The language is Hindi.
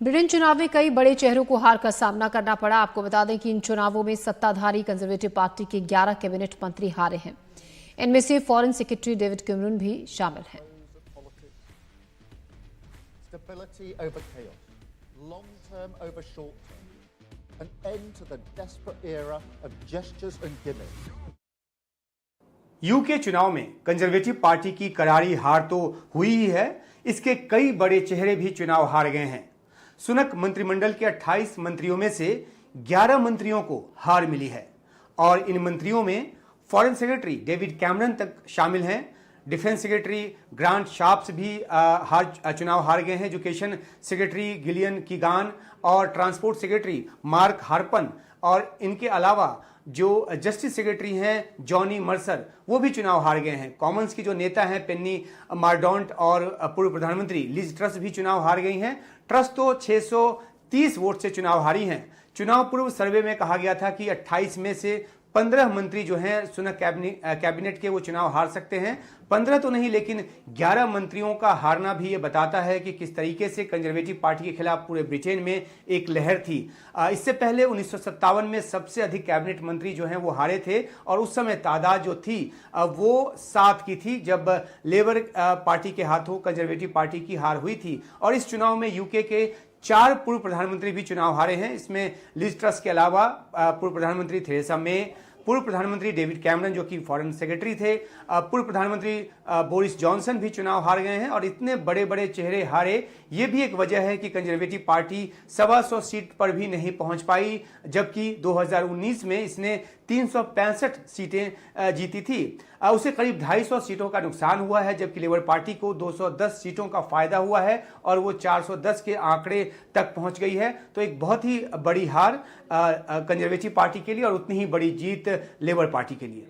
ब्रिटेन चुनाव में कई बड़े चेहरों को हार का सामना करना पड़ा। आपको बता दें कि इन चुनावों में सत्ताधारी कंजर्वेटिव पार्टी के 11 कैबिनेट मंत्री हारे हैं। इनमें से फॉरेन सेक्रेटरी डेविड कैमरून भी शामिल हैं। Stability over chaos, long term over short term, an end to the desperate era of gestures and gimmicks. UK चुनाव में कंजर्वेटिव पार्टी की करारी हार तो हुई ही है, इसके कई बड़े चेहरे भी चुनाव हार गए हैं। सुनक मंत्रिमंडल के 28 मंत्रियों में से 11 मंत्रियों को हार मिली है और इन मंत्रियों में फॉरेन सेक्रेटरी डेविड कैमरन तक शामिल हैं। डिफेंस सेक्रेटरी ग्रांट शार्प्स भी चुनाव हार गए हैं। एजुकेशन सेक्रेटरी गिलियन कीगान और ट्रांसपोर्ट सेक्रेटरी मार्क हार्पन और इनके अलावा जो जस्टिस सेक्रेटरी हैं जॉनी मर्सर, वो भी चुनाव हार गए हैं। कॉमन्स की जो नेता हैं पेन्नी मार्डोंट और पूर्व प्रधानमंत्री लिज ट्रस भी चुनाव हार गई हैं। ट्रस तो 630 वोट से चुनाव हारी हैं। चुनाव पूर्व सर्वे में कहा गया था कि 28 में से 15 मंत्री जो हैं सुनक कैबिनेट के वो चुनाव हार सकते हैं। 15 तो नहीं, लेकिन 11 मंत्रियों का हारना भी ये बताता है कि किस तरीके से कंजर्वेटिव पार्टी के खिलाफ पूरे ब्रिटेन में एक लहर थी। इससे पहले 1957 में सबसे अधिक कैबिनेट मंत्री जो हैं वो हारे थे और उस समय तादाद जो थी वो 7 की थी, जब लेबर पार्टी के हाथों कंजर्वेटिव पार्टी की हार हुई थी। और इस चुनाव में यूके के 4 पूर्व प्रधानमंत्री भी चुनाव हारे हैं। इसमें लिज ट्रस के अलावा पूर्व प्रधानमंत्री थेरेसा मे, पूर्व प्रधानमंत्री डेविड कैमरन जो कि फॉरेन सेक्रेटरी थे, पूर्व प्रधानमंत्री बोरिस जॉनसन भी चुनाव हार गए हैं। और इतने बड़े बड़े चेहरे हारे, ये भी एक वजह है कि कंजर्वेटिव पार्टी 125 सीट पर भी नहीं पहुंच पाई, जबकि 2019 में इसने 365 सीटें जीती थी। उसे करीब 250 सीटों का नुकसान हुआ है, जबकि लेबर पार्टी को 210 सीटों का फायदा हुआ है और वो 410 के आंकड़े तक पहुंच गई है। तो एक बहुत ही बड़ी हार कंजर्वेटिव पार्टी के लिए और उतनी ही बड़ी जीत लेबर पार्टी के लिए।